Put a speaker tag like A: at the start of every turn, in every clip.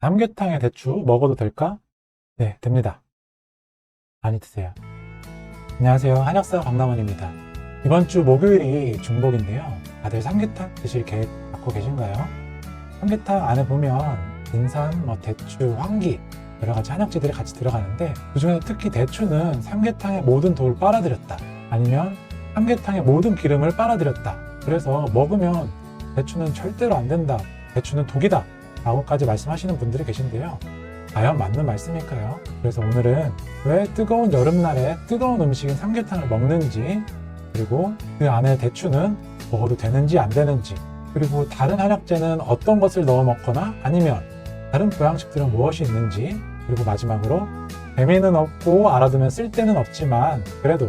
A: 삼계탕에 대추 먹어도 될까? 네, 됩니다. 많이 드세요. 안녕하세요. 한약사 박남원입니다. 이번 주 목요일이 중복인데요. 다들 삼계탕 드실 계획 갖고 계신가요? 삼계탕 안에 보면 인삼, 대추, 황기 여러 가지 한약재들이 같이 들어가는데 그중에서 특히 대추는 삼계탕의 모든 독을 빨아들였다. 아니면 삼계탕의 모든 기름을 빨아들였다. 그래서 먹으면 대추는 절대로 안 된다. 대추는 독이다. 라고까지 말씀하시는 분들이 계신데요. 과연 맞는 말씀일까요? 그래서 오늘은 왜 뜨거운 여름날에 뜨거운 음식인 삼계탕을 먹는지, 그리고 그 안에 대추는 먹어도 되는지 안 되는지, 그리고 다른 한약재는 어떤 것을 넣어 먹거나 아니면 다른 보양식들은 무엇이 있는지, 그리고 마지막으로 재미는 없고 알아두면 쓸데는 없지만 그래도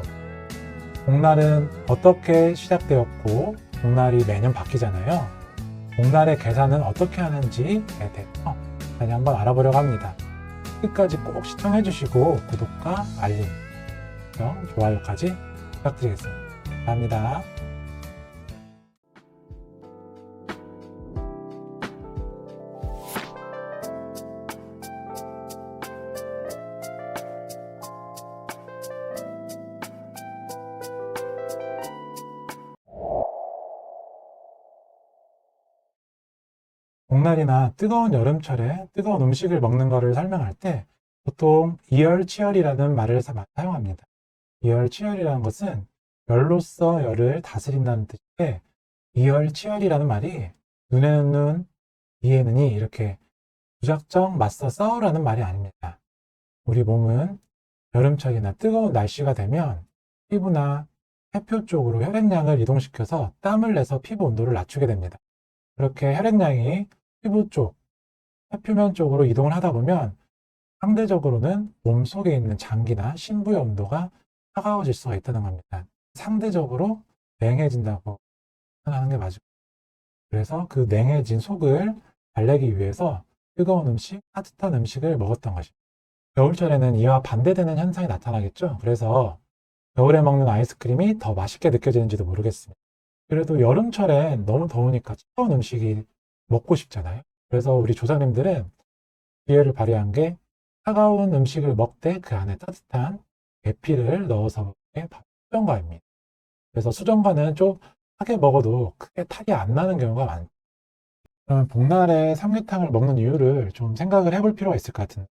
A: 복날은 어떻게 시작되었고 복날이 매년 바뀌잖아요. 복날의 계산은 어떻게 하는지에 대해서 다시 한번 알아보려고 합니다. 끝까지 꼭 시청해 주시고 구독과 알림, 좋아요까지 부탁드리겠습니다. 감사합니다. 복날이나 뜨거운 여름철에 뜨거운 음식을 먹는 것을 설명할 때 보통 이열치열이라는 말을 사용합니다. 이열치열이라는 것은 열로서 열을 다스린다는 뜻인데, 이열치열이라는 말이 눈에는 눈, 이에는 이 이렇게 무작정 맞서 싸우라는 말이 아닙니다. 우리 몸은 여름철이나 뜨거운 날씨가 되면 피부나 해표 쪽으로 혈액량을 이동시켜서 땀을 내서 피부 온도를 낮추게 됩니다. 그렇게 혈액량이 피부 쪽, 표면 쪽으로 이동을 하다 보면 상대적으로는 몸 속에 있는 장기나 심부의 온도가 차가워질 수가 있다는 겁니다. 상대적으로 냉해진다고 생각하는 게 맞을 거예요. 그래서 그 냉해진 속을 달래기 위해서 뜨거운 음식, 따뜻한 음식을 먹었던 것입니다. 겨울철에는 이와 반대되는 현상이 나타나겠죠. 그래서 겨울에 먹는 아이스크림이 더 맛있게 느껴지는지도 모르겠습니다. 그래도 여름철엔 너무 더우니까 차가운 음식이 먹고 싶잖아요. 그래서 우리 조상님들은 기회를 발휘한 게 차가운 음식을 먹되 그 안에 따뜻한 계피를 넣어서 먹는 게 바로 수정과입니다. 그래서 수정과는 좀 하게 먹어도 크게 탈이 안 나는 경우가 많아요. 그러면 복날에 삼계탕을 먹는 이유를 좀 생각을 해볼 필요가 있을 것 같은데,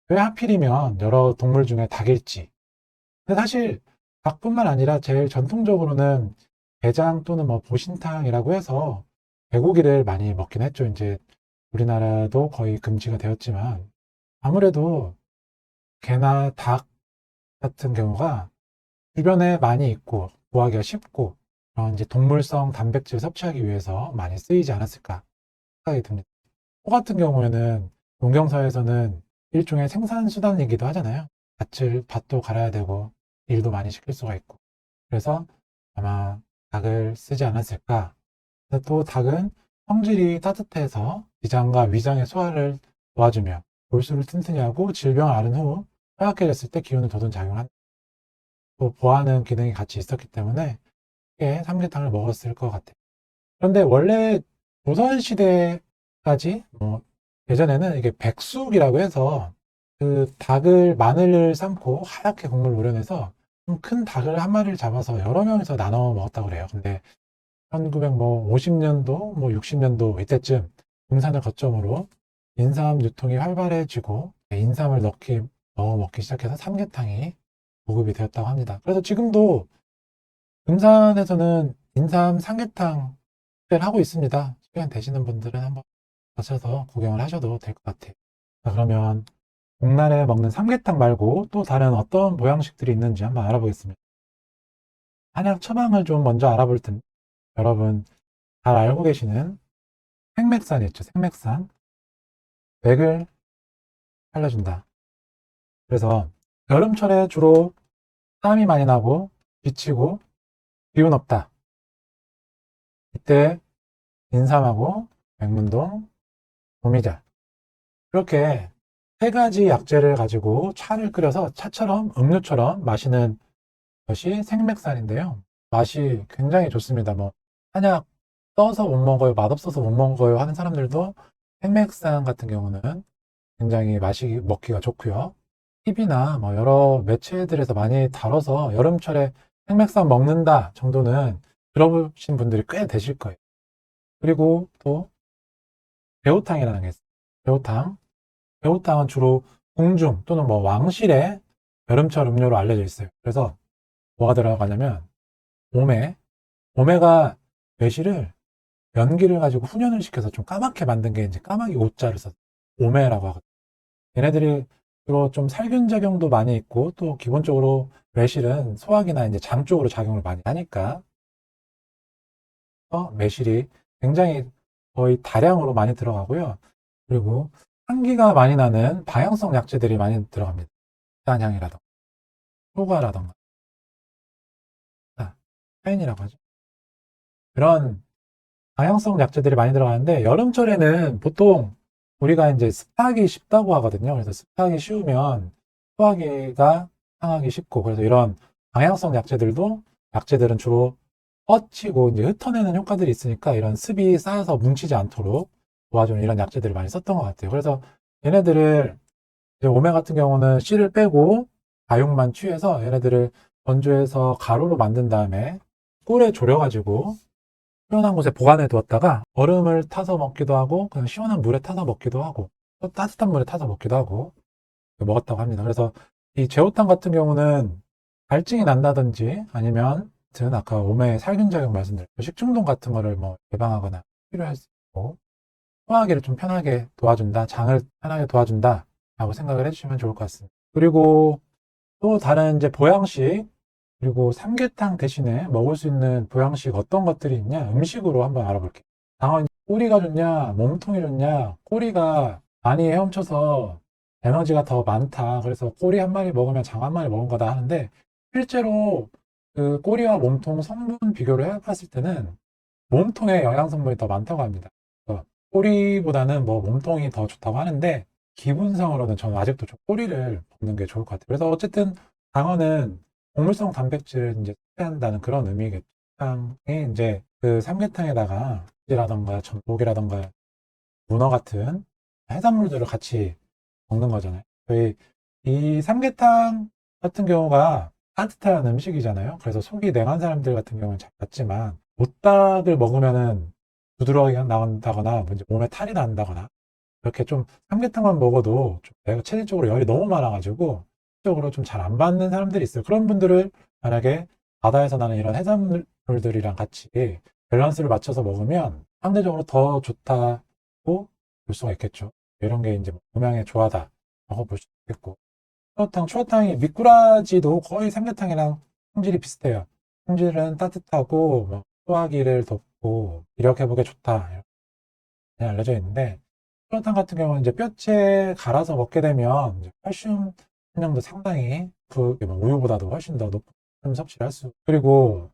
A: 왜 하필이면 여러 동물 중에 닭일지. 근데 사실 닭뿐만 아니라 제일 전통적으로는 게장 또는 보신탕이라고 해서 개고기를 많이 먹긴 했죠. 이제 우리나라도 거의 금지가 되었지만 아무래도 개나 닭 같은 경우가 주변에 많이 있고 구하기가 쉽고 그런 이제 동물성 단백질 섭취하기 위해서 많이 쓰이지 않았을까 생각이 듭니다. 소 같은 경우에는 농경사에서는 일종의 생산수단이기도 하잖아요. 밭도 갈아야 되고 일도 많이 시킬 수가 있고. 그래서 아마 닭을 쓰지 않았을까. 근데 또 닭은 성질이 따뜻해서 위장과 위장의 소화를 도와주며 골수를 튼튼히 하고 질병을 앓은 후 허약해졌을 때 기운을 돋운 작용한, 또 보하는 기능이 같이 있었기 때문에 쉽게 삼계탕을 먹었을 것 같아요. 그런데 원래 조선시대까지 예전에는 이게 백숙이라고 해서 그 닭을 마늘을 삶고 하얗게 국물을 우려내서 좀 큰 닭을 한 마리를 잡아서 여러 명이서 나눠 먹었다고 그래요. 근데 1950년도, 60년도 이때쯤 공산을 거점으로 인삼 유통이 활발해지고 인삼을 넣어 먹기 시작해서 삼계탕이 보급이 되었다고 합니다. 그래서 지금도 금산에서는 인삼 삼계탕을 하고 있습니다. 시간 되시는 분들은 한번 가셔서 구경을 하셔도 될 것 같아요. 자, 그러면 복날에 먹는 삼계탕 말고 또 다른 어떤 보양식들이 있는지 한번 알아보겠습니다. 한약 처방을 좀 먼저 알아볼 텐데, 여러분 잘 알고 계시는 생맥산 있죠? 생맥산. 맥을 살려준다. 그래서 여름철에 주로 땀이 많이 나고 지치고 기운 없다. 이때 인삼하고 백문동, 오미자 이렇게 세 가지 약재를 가지고 차를 끓여서 차처럼 음료처럼 마시는 것이 생맥산인데요. 맛이 굉장히 좋습니다. 한약 써서 못 먹어요, 맛없어서 못 먹어요 하는 사람들도 생맥상 같은 경우는 굉장히 먹기가 좋고요. TV나 뭐 여러 매체들에서 많이 다뤄서 여름철에 생맥상 먹는다 정도는 들어보신 분들이 꽤 되실 거예요. 그리고 또 배우탕이라는 게 있어요. 배우탕. 배우탕은 주로 궁중 또는 뭐 왕실의 여름철 음료로 알려져 있어요. 그래서 뭐가 들어가냐면 오메가 매실을 연기를 가지고 훈연을 시켜서 좀 까맣게 만든 게 이제 까마귀 오자를 써서 오메라고 하거든요. 얘네들이 주로 좀 살균 작용도 많이 있고 또 기본적으로 매실은 소화기나 이제 장 쪽으로 작용을 많이 하니까 매실이 굉장히 거의 다량으로 많이 들어가고요. 그리고 향기가 많이 나는 방향성 약재들이 많이 들어갑니다. 향이라던가 효과라던가 타인이라고 하죠. 그런 다양성 약재들이 많이 들어가는데 여름철에는 보통 우리가 이제 습하기 쉽다고 하거든요. 그래서 습하기 쉬우면 소화기가 상하기 쉽고 그래서 이런 방향성 약재들은 주로 뻗치고 이제 흩어내는 효과들이 있으니까 이런 습이 쌓여서 뭉치지 않도록 도와주는 이런 약재들을 많이 썼던 것 같아요. 그래서 얘네들을 이제 오메 같은 경우는 씨를 빼고 과육만 취해서 얘네들을 건조해서 가루로 만든 다음에 꿀에 졸여가지고 시원한 곳에 보관해 두었다가 얼음을 타서 먹기도 하고 그냥 시원한 물에 타서 먹기도 하고 또 따뜻한 물에 타서 먹기도 하고 먹었다고 합니다. 그래서 이 제호탕 같은 경우는 갈증이 난다든지 아니면 아까 오메 살균작용 말씀드렸고 식중독 같은 거를 뭐 예방하거나 치료할 수 있고 소화하기를 좀 편하게 도와준다, 장을 편하게 도와준다 라고 생각을 해주시면 좋을 것 같습니다. 그리고 또 다른 이제 보양식 그리고 삼계탕 대신에 먹을 수 있는 보양식 어떤 것들이 있냐? 음식으로 한번 알아볼게요. 당연히 꼬리가 좋냐, 몸통이 좋냐, 꼬리가 많이 헤엄쳐서 에너지가 더 많다. 그래서 꼬리 한 마리 먹으면 장 한 마리 먹은 거다 하는데 실제로 그 꼬리와 몸통 성분 비교를 해봤을 때는 몸통에 영양 성분이 더 많다고 합니다. 그래서 꼬리보다는 뭐 몸통이 더 좋다고 하는데 기분상으로는 저는 아직도 좀 꼬리를 먹는 게 좋을 것 같아요. 그래서 어쨌든 방어는 곡물성 단백질을 이제 섭취한다는 그런 의미겠죠. 삼계탕이 이제 그 삼계탕에다가 이라던가 전복이라던가 문어 같은 해산물들을 같이 먹는 거잖아요. 저희 이 삼계탕 같은 경우가 따뜻한 음식이잖아요. 그래서 속이 냉한 사람들 같은 경우는 잘 맞지만 못닭을 먹으면은 부드러워게 나온다거나 뭐 이제 몸에 탈이 난다거나 이렇게 좀 삼계탕만 먹어도 좀 내가 체질적으로 열이 너무 많아가지고 적으로 좀 잘 안 받는 사람들이 있어요. 그런 분들을 만약에 바다에서 나는 이런 해산물들이랑 같이 밸런스를 맞춰서 먹으면 상대적으로 더 좋다고 볼 수가 있겠죠. 이런 게 이제 영양에 좋아하다라고 볼 수 있겠고. 추어탕이 미꾸라지도 거의 삼계탕이랑 품질이 비슷해요. 품질은 따뜻하고 뭐 소화기를 돕고 이력 회복에 좋다 이렇게 알려져 있는데 추어탕 같은 경우는 이제 뼈채 갈아서 먹게 되면 이제 칼슘 함량도 상당히 뭐 우유보다도 훨씬 더 높은 섭취를 할 수. 그리고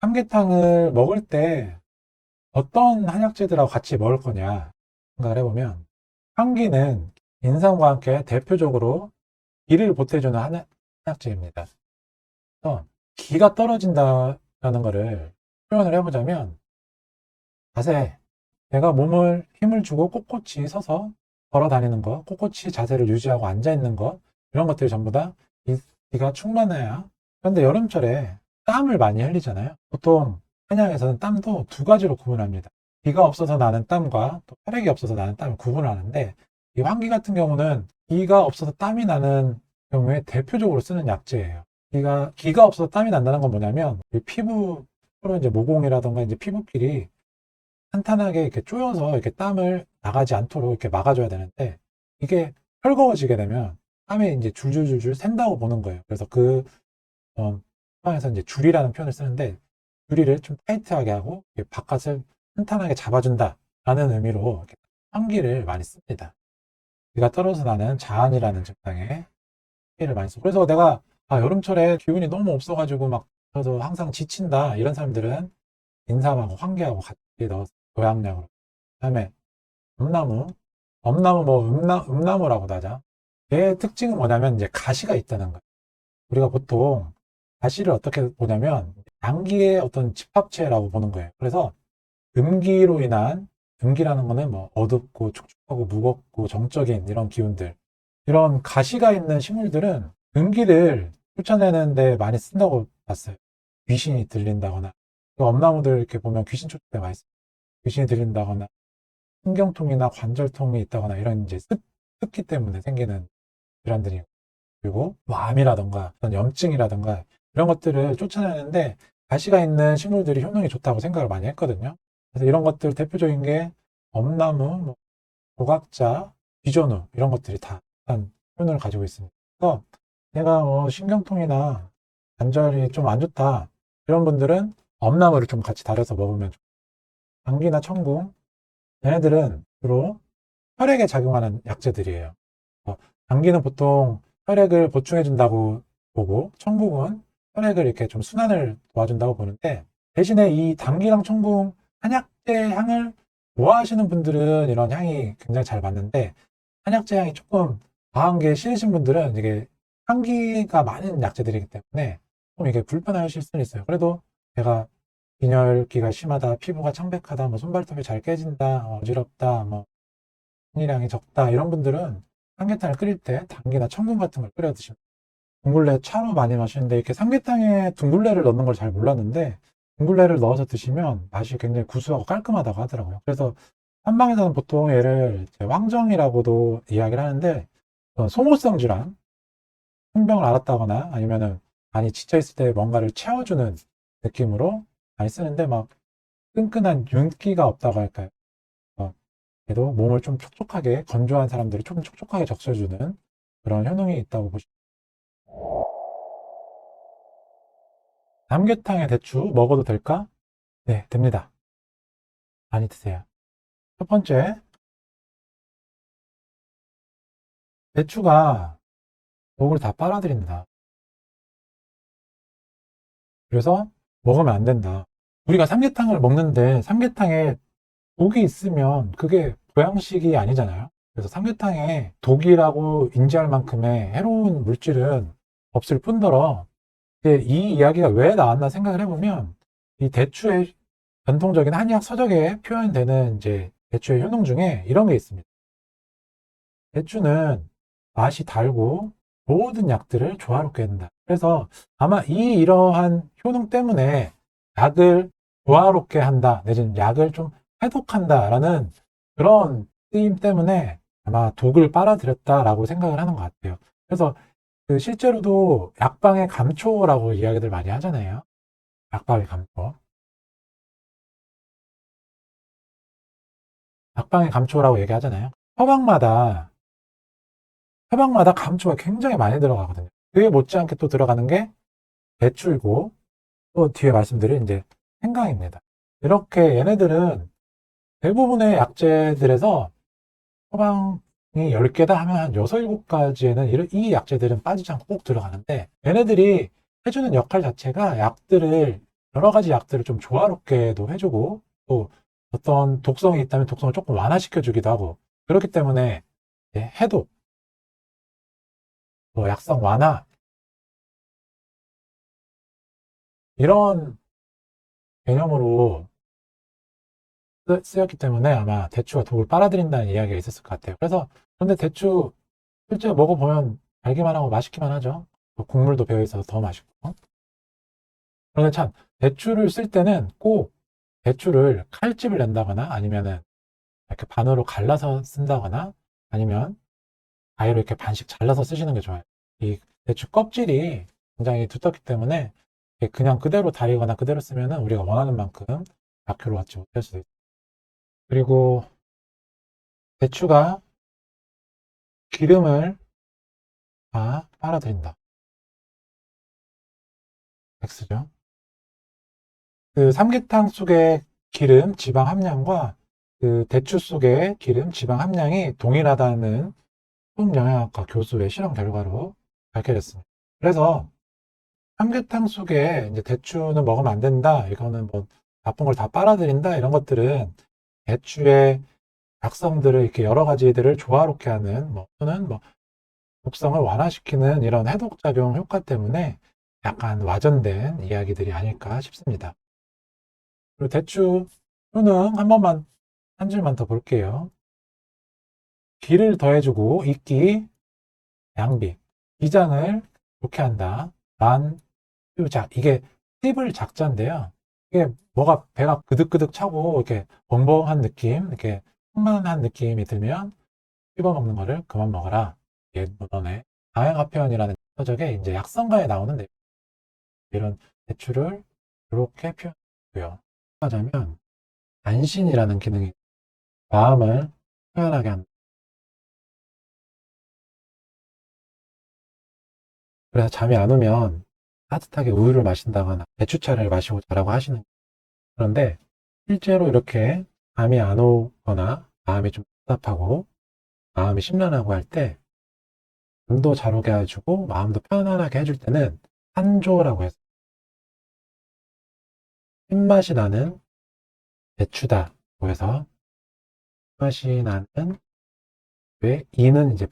A: 삼계탕을 먹을 때 어떤 한약재들하고 같이 먹을 거냐 생각을 해보면 황기는 인삼과 함께 대표적으로 기를 보태주는 한약재입니다. 그래서 기가 떨어진다라는 것을 표현을 해보자면 자세, 내가 몸을 힘을 주고 꼿꼿이 서서 걸어 다니는 것, 꼿꼿이 자세를 유지하고 앉아 있는 것 이런 것들이 전부 다 기가 충만해야. 그런데 여름철에 땀을 많이 흘리잖아요. 보통 한약에서는 땀도 두 가지로 구분합니다. 기가 없어서 나는 땀과 또 혈액이 없어서 나는 땀을 구분하는데 이 환기 같은 경우는 기가 없어서 땀이 나는 경우에 대표적으로 쓰는 약재예요. 기가 없어서 땀이 난다는 건 뭐냐면 피부 서로 이제 모공이라던가 이제 피부끼리 탄탄하게 이렇게 조여서 이렇게 땀을 나가지 않도록 이렇게 막아줘야 되는데 이게 헐거워지게 되면 땀이 이제 줄줄줄줄 샌다고 보는 거예요. 그래서 그 상황에서 이제 줄이라는 표현을 쓰는데 줄이를 좀 타이트하게 하고 바깥을 탄탄하게 잡아준다라는 의미로 이렇게 환기를 많이 씁니다. 기가 떨어져 나는 자한이라는 증상에 환기를 많이 쓰고 그래서 내가 여름철에 기운이 너무 없어가지고 막 저도 항상 지친다 이런 사람들은 인삼하고 환기하고 같이 넣어서 고향약으로 그다음에 엄나무 뭐 음나무라고도 하죠. 얘의 특징은 뭐냐면 이제 가시가 있다는 거예요. 우리가 보통 가시를 어떻게 보냐면 장기의 어떤 집합체라고 보는 거예요. 그래서 음기로 인한 금기라는 거는 뭐 어둡고 촉촉하고 무겁고 정적인 이런 기운들, 이런 가시가 있는 식물들은 금기를 쫓아내는데 많이 쓴다고 봤어요. 귀신이 들린다거나, 그 엄나무들 이렇게 보면 귀신 쫓을 때가 있어요. 귀신이 들린다거나, 신경통이나 관절통이 있다거나 이런 이제 습기 때문에 생기는 질환들이, 그리고 뭐 암이라던가 어떤 염증이라던가 이런 것들을 쫓아내는데 가시가 있는 식물들이 효능이 좋다고 생각을 많이 했거든요. 그래서 이런 것들 대표적인 게 엄나무, 뭐 조각자, 비조누 이런 것들이 다 한 효능을 가지고 있습니다. 그래서 내가 신경통이나 관절이 좀 안 좋다 이런 분들은 엄나무를 좀 같이 달여서 먹으면 좋아요. 감기나 천궁, 얘네들은 주로 혈액에 작용하는 약재들이에요. 감기는 보통 혈액을 보충해 준다고 보고, 천궁은 혈액을 이렇게 좀 순환을 도와준다고 보는데, 대신에 이 당귀랑 천궁 한약재 향을 좋아하시는 분들은 이런 향이 굉장히 잘 맞는데, 한약재 향이 조금 과한 게 싫으신 분들은 이게 향기가 많은 약재들이기 때문에 좀 이게 불편하실 수는 있어요. 그래도 제가 빈혈기가 심하다, 피부가 창백하다, 뭐 손발톱이 잘 깨진다, 어지럽다, 뭐 분리량이 적다 이런 분들은 삼계탕을 끓일 때 당귀나 청균 같은 걸 끓여 드시면, 둥글레 차로 많이 마시는데 이렇게 삼계탕에 둥글레를 넣는 걸 잘 몰랐는데 둥글레를 넣어서 드시면 맛이 굉장히 구수하고 깔끔하다고 하더라고요. 그래서 한방에서는 보통 얘를 황정이라고도 이야기를 하는데, 소모성 질환, 성병을 앓았다거나 아니면은 많이 지쳐 있을 때 뭔가를 채워주는 느낌으로 많이 쓰는데, 막 끈끈한 윤기가 없다고 할까요? 그래도 몸을 좀 촉촉하게, 건조한 사람들이 좀 촉촉하게 적셔주는 그런 효능이 있다고 보시면. 삼계탕에 대추 먹어도 될까? 네, 됩니다. 많이 드세요. 첫 번째, 대추가 독을 다 빨아들인다. 그래서 먹으면 안 된다. 우리가 삼계탕을 먹는데 삼계탕에 독이 있으면 그게 보양식이 아니잖아요. 그래서 삼계탕에 독이라고 인지할 만큼의 해로운 물질은 없을 뿐더러, 이 이야기가 왜 나왔나 생각을 해보면, 이 대추의 전통적인 한의학 서적에 표현되는 이제 대추의 효능 중에 이런 게 있습니다. 대추는 맛이 달고 모든 약들을 조화롭게 한다. 그래서 아마 이러한 효능 때문에 약을 조화롭게 한다, 내지는 약을 좀 해독한다라는 그런 쓰임 때문에 아마 독을 빨아들였다라고 생각을 하는 것 같아요. 그래서 그 실제로도 약방의 감초라고 이야기들 많이 하잖아요. 약방의 감초. 약방의 감초라고 얘기하잖아요. 처방마다, 처방마다 감초가 굉장히 많이 들어가거든요. 그에 못지않게 또 들어가는 게 배출고, 또 뒤에 말씀드린 이제 생강입니다. 이렇게 얘네들은 대부분의 약재들에서 처방이 10개다 하면 한 6, 7가지에는 이 약재들은 빠지지 않고 꼭 들어가는데, 얘네들이 해주는 역할 자체가 약들을, 여러 가지 약들을 좀 조화롭게도 해주고, 또 어떤 독성이 있다면 독성을 조금 완화시켜 주기도 하고, 그렇기 때문에 해독, 뭐 약성 완화, 이런 개념으로 쓰였기 때문에 아마 대추가 독을 빨아들인다는 이야기가 있었을 것 같아요. 그래서, 그런데 대추 실제 먹어보면 달기만 하고 맛있기만 하죠. 국물도 배어있어서 더 맛있고. 그런데 참, 대추를 쓸 때는 꼭 대추를 칼집을 낸다거나 아니면은 이렇게 반으로 갈라서 쓴다거나 아니면 아예로 이렇게 반씩 잘라서 쓰시는 게 좋아요. 이 대추 껍질이 굉장히 두텁기 때문에 그냥 그대로 다리거나 그대로 쓰면은 우리가 원하는 만큼 약효를 얻지 못할 수도 있어요. 그리고 대추가 기름을 다 빨아들인다. X죠. 그 삼계탕 속의 기름, 지방 함량과 그 대추 속의 기름, 지방 함량이 동일하다는 한국영양학과 교수의 실험 결과로 밝혀졌습니다. 그래서 삼계탕 속에 이제 대추는 먹으면 안 된다, 이거는 뭐 나쁜 걸 다 빨아들인다, 이런 것들은 대추의 약성들을 이렇게 여러 가지들을 조화롭게 하는, 뭐 또는 뭐 독성을 완화시키는 이런 해독작용 효과 때문에 약간 와전된 이야기들이 아닐까 싶습니다. 그리고 대추 효능 한 번만 한 줄만 더 볼게요. 기를 더해주고 익기, 양비. 기장을 좋게 한다. 만유작. 이게 씹을 작자인데요. 이게 뭐가 배가 그득그득 차고 이렇게 벙벙한 느낌, 이렇게 충만한 느낌이 들면 씹어 먹는 거를 그만 먹어라. 이게 문헌의 다양한 표현이라는 서적에 이제 약성가에 나오는 내용. 이런 대추를 이렇게 표현하고요. 하자면 안신이라는 기능이 마음을 표현하게 합니다. 그래서 잠이 안 오면 따뜻하게 우유를 마신다거나 대추차를 마시고 자라고 하시는 거예요. 그런데 실제로 이렇게 잠이 안 오거나 마음이 좀 답답하고 마음이 심란하고 할 때 잠도 잘 오게 해주고 마음도 편안하게 해줄 때는 한조라고 해서 신맛이 나는 대추다고 해서 신맛이 나는 왜 이는 이제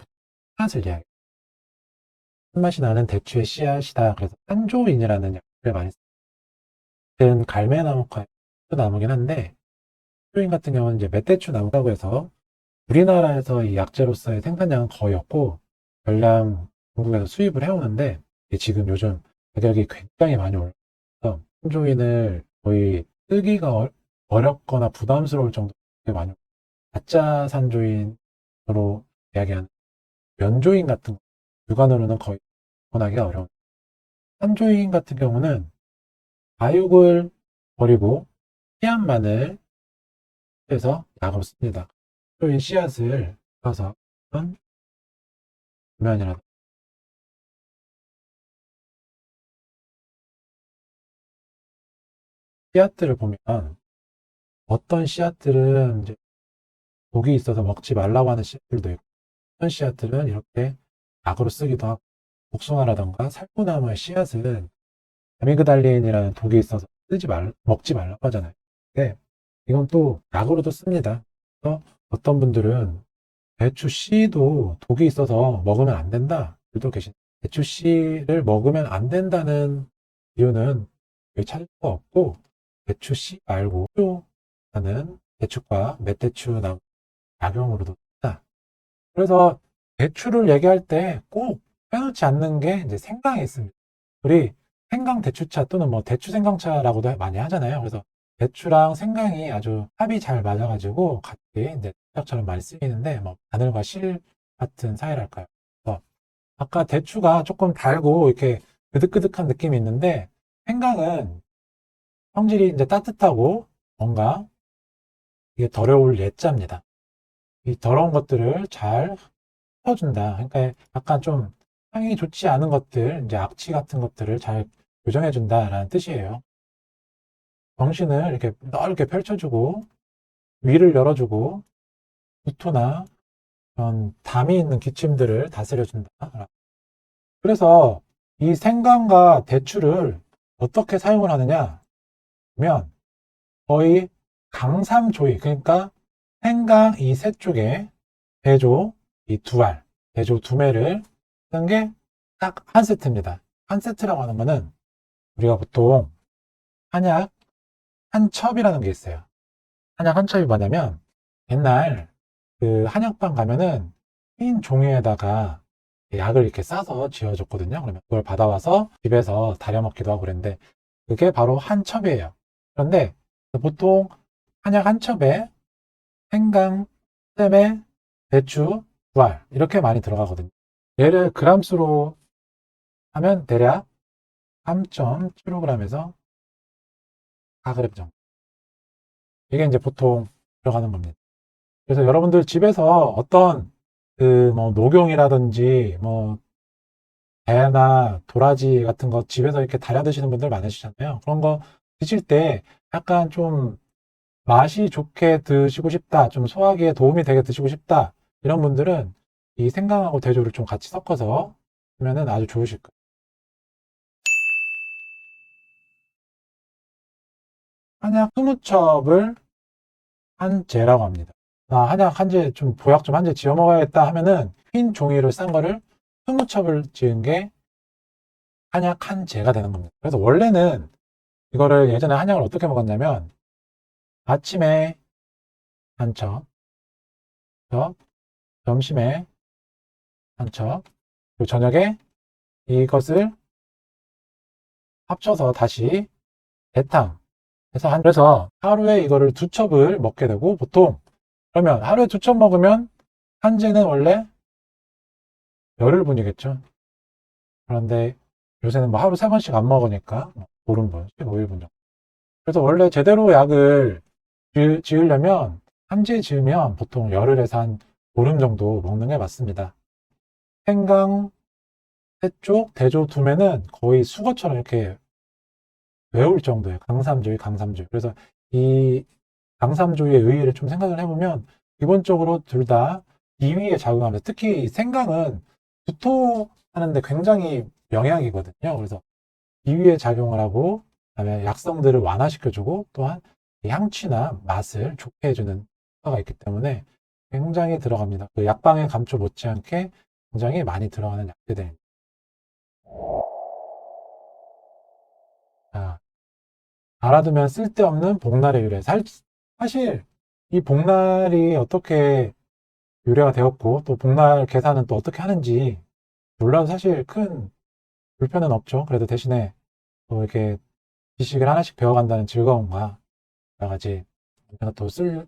A: 씨앗을 이야기해요. 신맛이 나는 대추의 씨앗이다. 그래서 한조인이라는 약을 많이 쓴 갈매나무과의 나무긴 한데 한조인 같은 경우는 이제 멧대추 나무라고 해서 우리나라에서 이 약재로서의 생산량은 거의 없고 전량 중국에서 수입을 해오는데 지금 요즘 가격이 굉장히 많이 올라서 한조인을 거의 쓰기가 어렵거나 부담스러울 정도로 많이 가짜 산조인으로 이야기하는 면조인 같은 거 육안으로는 거의 구분하기가 어려운 산조인 같은 경우는 과육을 버리고 씨앗만을 해서 약으로 씁니다. 산조인 씨앗을 써서 면이라든가 씨앗들을 보면 어떤 씨앗들은 이제 독이 있어서 먹지 말라고 하는 씨앗들도 있고 어떤 씨앗들은 이렇게 약으로 쓰기도 하고 복숭아라던가 살구나무의 씨앗은 아미그달린이라는 독이 있어서 먹지 말라고 하잖아요. 근데 이건 또 약으로도 씁니다. 그래서 어떤 분들은 배추 씨도 독이 있어서 먹으면 안 된다 들도 계신 배추 씨를 먹으면 안 된다는 이유는 거의 찾을 수가 없고 배추 씨 말고 하는 대추과 멧대추 나무 약용으로도 쓴다. 그래서 대추를 얘기할 때 꼭 빼놓지 않는 게 이제 생강이 있습니다. 우리 생강 대추차 또는 뭐 대추 생강차라고도 많이 하잖아요. 그래서 대추랑 생강이 아주 합이 잘 맞아가지고 같이 이제 차처럼 많이 쓰이는데 뭐 바늘과 실 같은 사이랄까요. 그래서 아까 대추가 조금 달고 이렇게 그득그득한 느낌이 있는데 생강은 성질이 이제 따뜻하고 뭔가 이게 더러울 예자입니다. 이 더러운 것들을 잘 흡어준다. 그러니까 약간 좀 향이 좋지 않은 것들, 이제 악취 같은 것들을 잘 교정해준다라는 뜻이에요. 정신을 이렇게 넓게 펼쳐주고 위를 열어주고 구토나 그런 담이 있는 기침들을 다스려준다. 그래서 이 생강과 대추를 어떻게 사용을 하느냐 하면 거의 강삼조이, 그러니까 생강 이 세 쪽에 대조 이 두 알, 대조 두 매를 쓰는 게 딱 한 세트입니다. 한 세트라고 하는 거는 우리가 보통 한약 한 첩이라는 게 있어요. 한약 한 첩이 뭐냐면 옛날 그 한약방 가면은 흰 종이에다가 약을 이렇게 싸서 지어줬거든요. 그러면 그걸 받아와서 집에서 다려 먹기도 하고 그랬는데 그게 바로 한 첩이에요. 그런데 보통 한약 한 첩에 생강, 쌤에 배추, 부알 이렇게 많이 들어가거든요. 얘를 그람수로 하면 대략 3.75g에서 4g 정도. 이게 이제 보통 들어가는 겁니다. 그래서 여러분들 집에서 어떤 그 뭐 녹용이라든지 뭐 배나 도라지 같은 거 집에서 이렇게 달여 드시는 분들 많으시잖아요. 그런 거 드실 때 약간 좀 맛이 좋게 드시고 싶다, 좀 소화기에 도움이 되게 드시고 싶다, 이런 분들은 이 생강하고 대조를 좀 같이 섞어서 하면은 아주 좋으실 거예요. 한약 20첩을 한제라고 합니다. 한약 한제 좀 보약 좀 한제 지어 먹어야겠다 하면은 흰 종이를 싼 거를 20첩을 지은 게 한약 한제가 되는 겁니다. 그래서 원래는 이거를 예전에 한약을 어떻게 먹었냐면 아침에 한 척, 그래서 점심에 한 척, 그리고 저녁에 이것을 합쳐서 다시 대탕 해서 그래서 하루에 이거를 2첩을 먹게 되고, 보통 그러면 하루에 2첩 먹으면 한제는 원래 열흘분이겠죠. 그런데 요새는 뭐 하루 3번씩 안 먹으니까 보름분, 15일분 정도. 그래서 원래 제대로 약을 지으려면 한제 지으면 보통 열흘에서 한 보름 정도 먹는 게 맞습니다. 생강 3쪽, 대조 2매는 거의 수거처럼 이렇게 외울 정도예요. 강삼주의. 그래서 이 강삼주의의 의의를 좀 생각을 해보면 기본적으로 둘 다 비위에 작용하면서, 특히 생강은 구토하는데 굉장히 영양이거든요. 그래서 비위에 작용을 하고, 그다음에 약성들을 완화시켜주고, 또한 향취나 맛을 좋게 해주는 효과가 있기 때문에 굉장히 들어갑니다. 그 약방의 감초 못지않게 굉장히 많이 들어가는 약재들입니다. 자, 알아두면 쓸데없는 복날의 유래. 사실 이 복날이 어떻게 유래가 되었고, 또 복날 계산은 또 어떻게 하는지 몰라도 사실 큰 불편은 없죠. 그래도 대신에 또 이렇게 지식을 하나씩 배워간다는 즐거움과 여러 가지 내가 또 쓸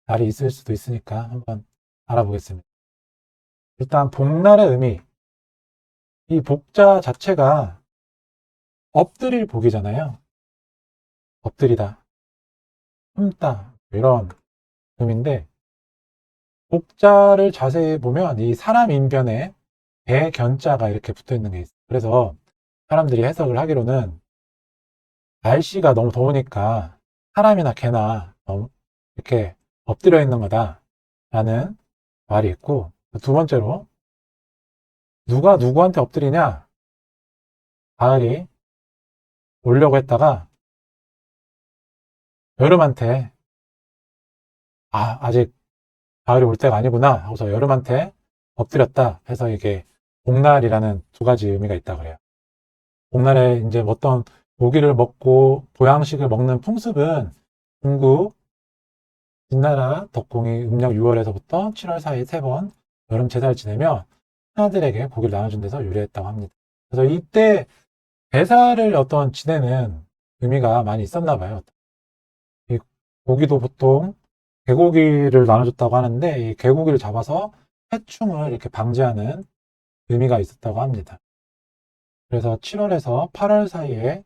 A: 날이 있을 수도 있으니까 한번 알아보겠습니다. 일단 복날의 의미, 이 복자 자체가 엎드릴 복이잖아요. 엎드리다, 품다 이런 의미인데, 복자를 자세히 보면 이 사람 인변에 배 견자가 이렇게 붙어 있는 게 있어요. 그래서 사람들이 해석을 하기로는 날씨가 너무 더우니까 사람이나 개나 이렇게 엎드려 있는 거다 라는 말이 있고, 두 번째로 누가 누구한테 엎드리냐, 가을이 오려고 했다가 여름한테 아직 가을이 올 때가 아니구나 하고서 여름한테 엎드렸다 해서 이게 복날이라는 두 가지 의미가 있다 그래요. 복날에 이제 어떤 고기를 먹고 보양식을 먹는 풍습은 중국 진나라 덕공이 음력 6월에서부터 7월 사이 3번 여름 제사를 지내며 신하들에게 고기를 나눠준 데서 유래했다고 합니다. 그래서 이때 제사를 어떤 지내는 의미가 많이 있었나 봐요. 이 고기도 보통 개고기를 나눠줬다고 하는데, 이 개고기를 잡아서 해충을 이렇게 방지하는 의미가 있었다고 합니다. 그래서 7월에서 8월 사이에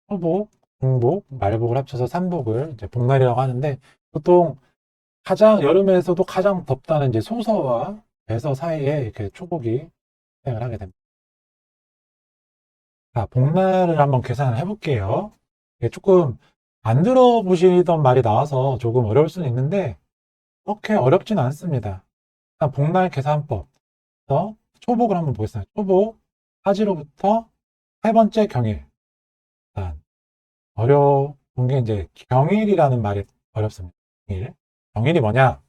A: 초복, 중복, 말복을 합쳐서 삼복을 이제 복날이라고 하는데, 보통 여름에서도 가장 덥다는 이제 소서와 배서 사이에 이렇게 초복이 생을 하게 됩니다. 자, 복날을 한번 계산을 해볼게요. 이게 조금 안 들어보시던 말이 나와서 조금 어려울 수는 있는데, 그렇게 어렵진 않습니다. 일단 복날 계산법. 초복을 한번 보겠습니다. 초복, 하지로부터 세 번째 경일. 일단 어려운 게 이제 경일이라는 말이 어렵습니다. 경일. 경일이 뭐냐?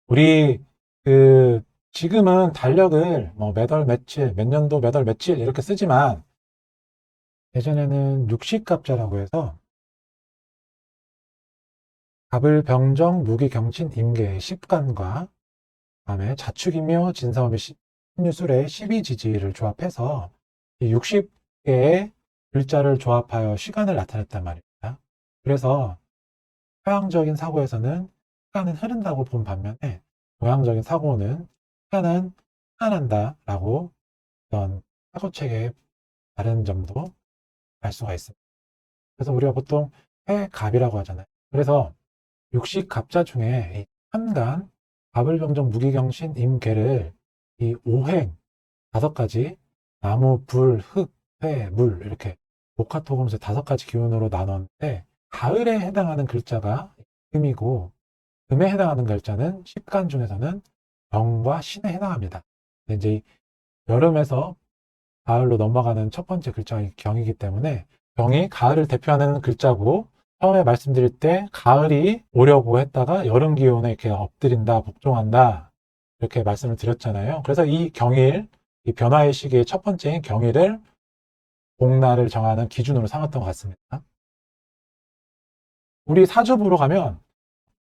A: 우리 그 지금은 달력을 뭐 몇 월 며칠, 몇 년도 몇 월 며칠 이렇게 쓰지만, 예전에는 육식갑자라고 해서 갑을 병정 무기경신 임계의 십간과 다음에 자축이며 진사오미 신유술의 12지지를 조합해서 이 60개의 글자를 조합하여 시간을 나타냈단 말입니다. 그래서 서양적인 사고에서는 시간은 흐른다고 본 반면에, 동양적인 사고는 시간은 흘러난다 라고 어떤 사고책의 다른 점도 알 수가 있습니다. 그래서 우리가 보통 해갑이라고 하잖아요. 그래서 육식갑자 중에 이 삼간, 갑을병정 무기경신 임계를 이 오행 5가지, 나무, 불, 흙, 회, 물 이렇게 목화토금수 5가지 기운으로 나눴는데, 가을에 해당하는 글자가 금이고 금에 해당하는 글자는 십간 중에서는 병과 신에 해당합니다. 근데 이제 여름에서 가을로 넘어가는 첫 번째 글자가 경이기 때문에 경이 가을을 대표하는 글자고, 처음에 말씀드릴 때 가을이 오려고 했다가 여름 기온에 이렇게 엎드린다, 복종한다 이렇게 말씀을 드렸잖아요. 그래서 이 경일, 이 변화의 시기의 첫 번째인 경일을 복날을 정하는 기준으로 삼았던 것 같습니다. 우리 사주부로 가면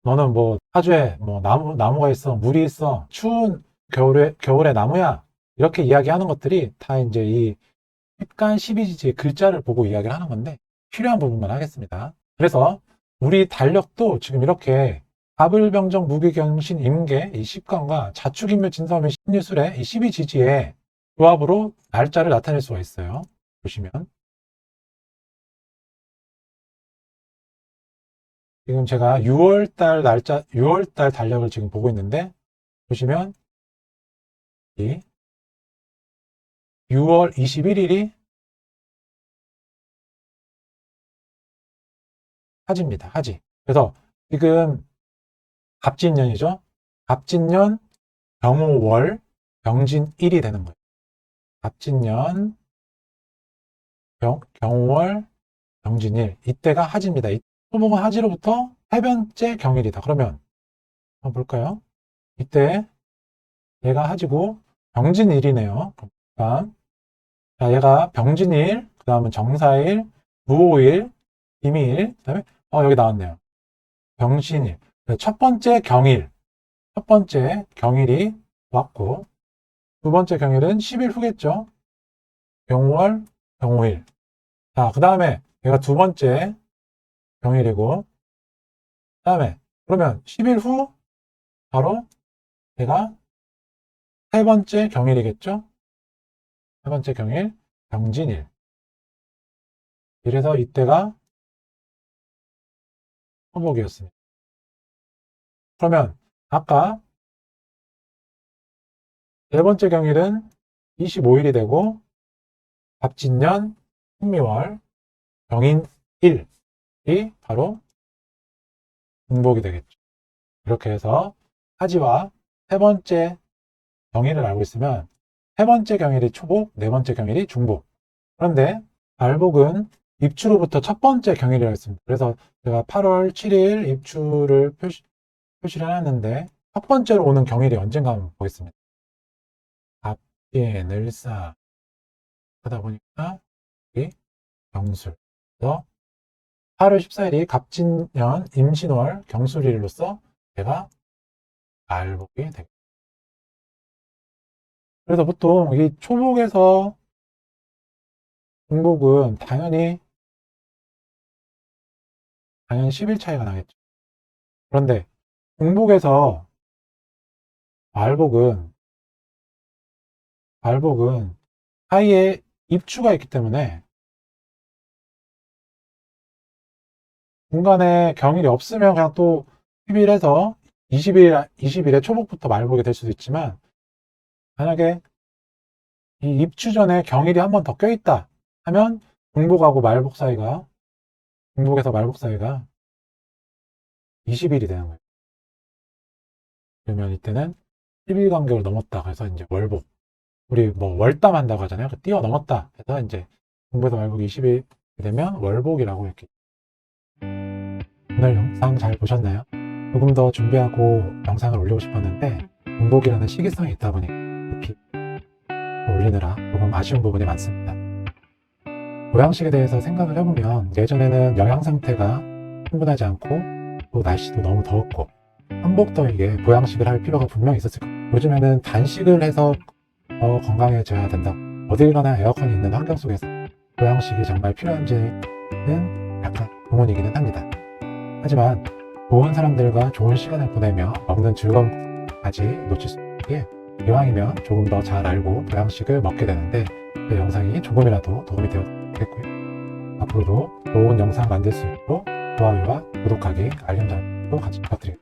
A: 너는 뭐 파주에 뭐 나무가 있어, 물이 있어, 추운 겨울에 나무야. 이렇게 이야기하는 것들이 다 이제 이 10간 12지지의 글자를 보고 이야기를 하는 건데 필요한 부분만 하겠습니다. 그래서 우리 달력도 지금 이렇게 가불병정 무기경신 임계 이 10간과 자축인묘 진사오미 신유술의 이 12지지의 조합으로 날짜를 나타낼 수가 있어요. 보시면 지금 제가 6월달 날짜, 6월달 달력을 지금 보고 있는데 보시면 이 6월 21일이 하지입니다. 하지. 그래서 지금 갑진년이죠. 갑진년 경호월 병진일이 되는 거예요. 갑진년 경호월 병진일 이때가 하지입니다. 토목은 하지로부터 해변째 경일이다. 그러면 한번 볼까요? 이때 얘가 하지고 병진일이네요. 그럼 자, 얘가 병진일, 그 다음은 정사일, 무오일, 비미일, 그 다음에 여기 나왔네요. 병신일. 첫 번째 경일, 첫 번째 경일이 왔고 두 번째 경일은 10일 후겠죠. 경월, 경호일. 자, 그 다음에 얘가 두 번째 경일이고 그 다음에 그러면 10일 후 바로 얘가 세 번째 경일이겠죠. 세 번째 경일, 병진일. 이래서 이때가 토목이었습니다. 그러면 아까 네 번째 경일은 25일이 되고 갑진년, 신미월, 병인일이 바로 중복이 되겠죠. 이렇게 해서 하지와 세 번째 경일을 알고 있으면 세 번째 경일이 초복, 네 번째 경일이 중복. 그런데 발복은 입추로부터 첫 번째 경일이라고 했습니다. 그래서 제가 8월 7일 입추를 표시를 해놨는데 첫 번째로 오는 경일이 언젠가 한번 보겠습니다. 갑진, 을사 하다 보니까 이 경술. 그래서 8월 14일이 갑진년 임신월 경술일로서 제가 발복이 되겠습니다. 그래서 보통 이 초복에서 중복은 당연히 10일 차이가 나겠죠. 그런데 중복에서 발복은 사이에 입추가 있기 때문에 중간에 경일이 없으면 그냥 또 10일에서 20일에 초복부터 말복이 될 수도 있지만 만약에 이 입추 전에 경일이 한 번 더 껴있다 하면 중복하고 말복 사이가 중복에서 말복 사이가 20일이 되는 거예요. 그러면 이때는 10일 간격을 넘었다. 그래서 이제 월복. 우리 뭐 월담 한다고 하잖아요. 뛰어넘었다. 그래서 이제 중복에서 말복이 20일이 되면 월복이라고 이렇게. 오늘 영상 잘 보셨나요? 조금 더 준비하고 영상을 올리고 싶었는데 중복이라는 시기성이 있다 보니 급히 올리느라 조금 아쉬운 부분이 많습니다. 보양식에 대해서 생각을 해보면 예전에는 영양 상태가 충분하지 않고 또 날씨도 너무 더웠고 한복더위에 보양식을 할 필요가 분명히 있었을 거예요. 요즘에는 단식을 해서 더 건강해져야 된다. 어딜 가나 에어컨이 있는 환경 속에서 보양식이 정말 필요한지는 약간 의문이기는 합니다. 하지만 좋은 사람들과 좋은 시간을 보내며 먹는 즐거움까지 놓칠 수 없기에 이왕이면 조금 더 잘 알고 보양식을 먹게 되는데 그 영상이 조금이라도 도움이 되었겠고요. 앞으로도 좋은 영상 만들 수 있도록 좋아요와 구독하기, 알림 설정도 같이 부탁드립니다.